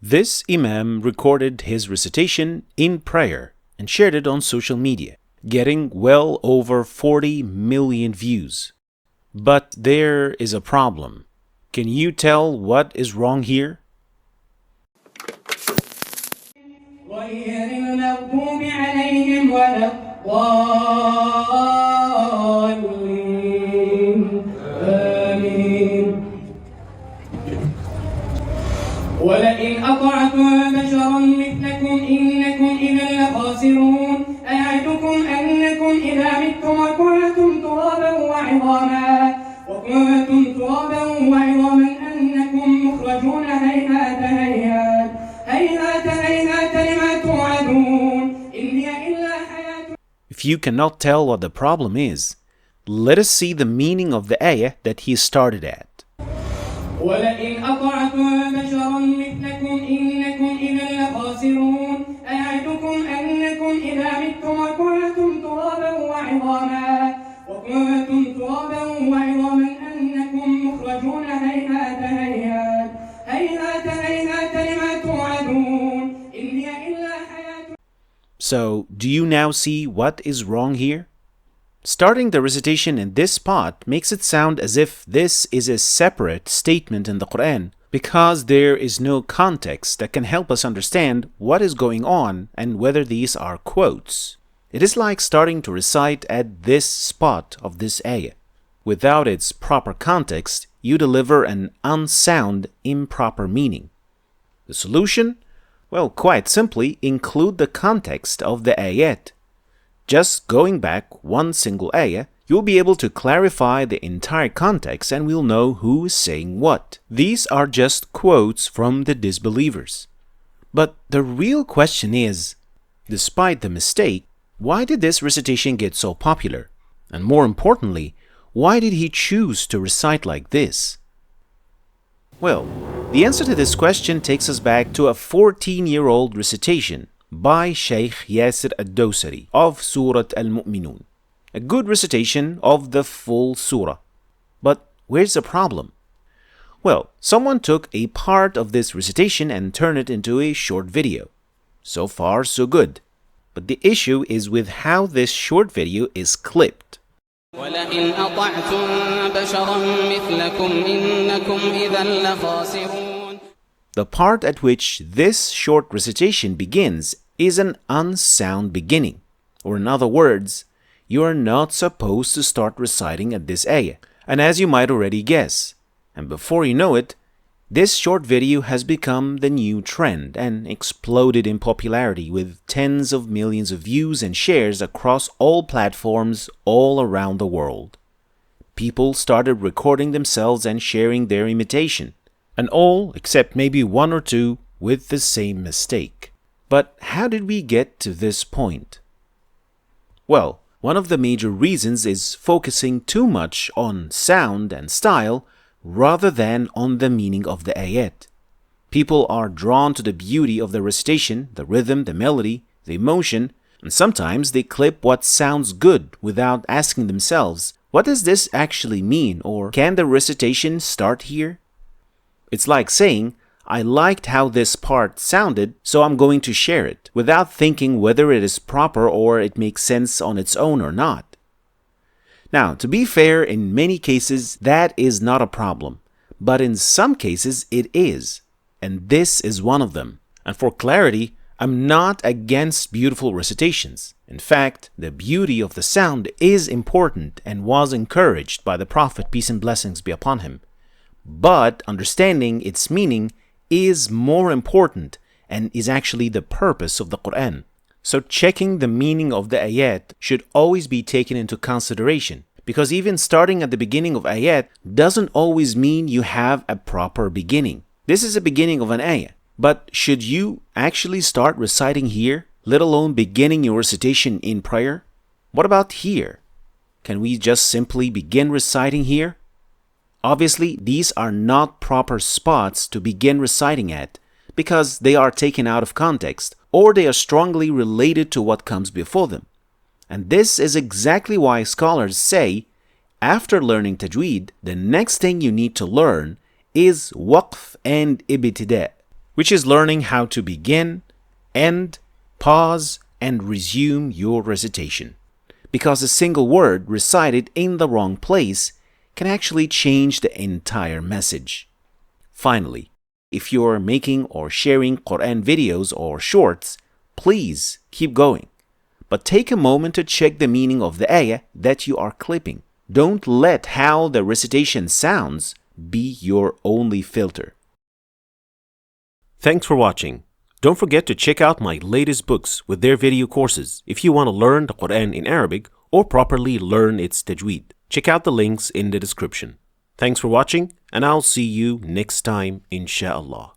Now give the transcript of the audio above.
This Imam recorded his recitation in prayer and shared it on social media, getting well over 40 million views. But there is a problem. Can you tell what is wrong here? ولئن أطعتم بشرا مثلكم إنكم إذا لخاسرون أيعدكم أنكم إذا متم وكنتم ترابا وعظاما أنكم مخرجون هيهات لما توعدون إن هي إلا حياة. If you cannot tell what the problem is, let us see the meaning of the ayah that he started at. ولئن أطعتم بشرا مثلكم إنكم إذا لخاسرون أيعدكم أنكم إذا متم وكنتم ترابا وعظاما أنكم مخرجون هيهات لما توعدون إن هي إلا حياة. So, do you now see what is wrong here? Starting the recitation in this spot makes it sound as if this is a separate statement in the Qur'an, because there is no context that can help us understand what is going on and whether these are quotes. It is like starting to recite at this spot of this ayah. Without its proper context, you deliver an unsound, improper meaning. The solution? Well, quite simply, include the context of the ayat. Just going back one single ayah, you'll be able to clarify the entire context and we'll know who is saying what. These are just quotes from the disbelievers. But the real question is, despite the mistake, why did this recitation get so popular? And more importantly, why did he choose to recite like this? Well, the answer to this question takes us back to a 14-year-old recitation by Shaykh Yasir al-Dawsari of Surah Al-Mu'minun. A good recitation of the full surah. But where's the problem? Well, someone took a part of this recitation and turned it into a short video. So far, so good. But the issue is with how this short video is clipped. ولئن أطعتم بشرا مثلكم إنكم إذا لخاسرون. The part at which this short recitation begins is an unsound beginning. Or in other words, you are not supposed to start reciting at this ayah. And as you might already guess, and before you know it, this short video has become the new trend and exploded in popularity with tens of millions of views and shares across all platforms all around the world. People started recording themselves and sharing their imitation, and all except maybe one or two with the same mistake. But how did we get to this point? Well, one of the major reasons is focusing too much on sound and style rather than on the meaning of the ayat. People are drawn to the beauty of the recitation, the rhythm, the melody, the emotion, and sometimes they clip what sounds good without asking themselves, what does this actually mean, or can the recitation start here? It's like saying, I liked how this part sounded, so I'm going to share it, without thinking whether it is proper or it makes sense on its own or not. Now, to be fair, in many cases, that is not a problem. But in some cases, it is. And this is one of them. And for clarity, I'm not against beautiful recitations. In fact, the beauty of the sound is important and was encouraged by the Prophet, peace and blessings be upon him. But understanding its meaning is more important and is actually the purpose of the Qur'an. So checking the meaning of the ayat should always be taken into consideration, because even starting at the beginning of ayat doesn't always mean you have a proper beginning. This is the beginning of an ayah, but should you actually start reciting here, let alone beginning your recitation in prayer? What about here? Can we just simply begin reciting here? Obviously, these are not proper spots to begin reciting at, because they are taken out of context, or they are strongly related to what comes before them. And this is exactly why scholars say, after learning tajweed, the next thing you need to learn is waqf and ibtidaa. which is learning how to begin, end, pause, and resume your recitation. Because a single word recited in the wrong place can actually change the entire message. Finally, if you're making or sharing Qur'an videos or shorts, please keep going. But take a moment to check the meaning of the ayah that you are clipping. Don't let how the recitation sounds be your only filter. Thanks for watching. Don't forget to check out my latest books with their video courses if you want to learn the Qur'an in Arabic or properly learn its tajweed. Check out the links in the description. Thanks for watching, and I'll see you next time, insha'Allah.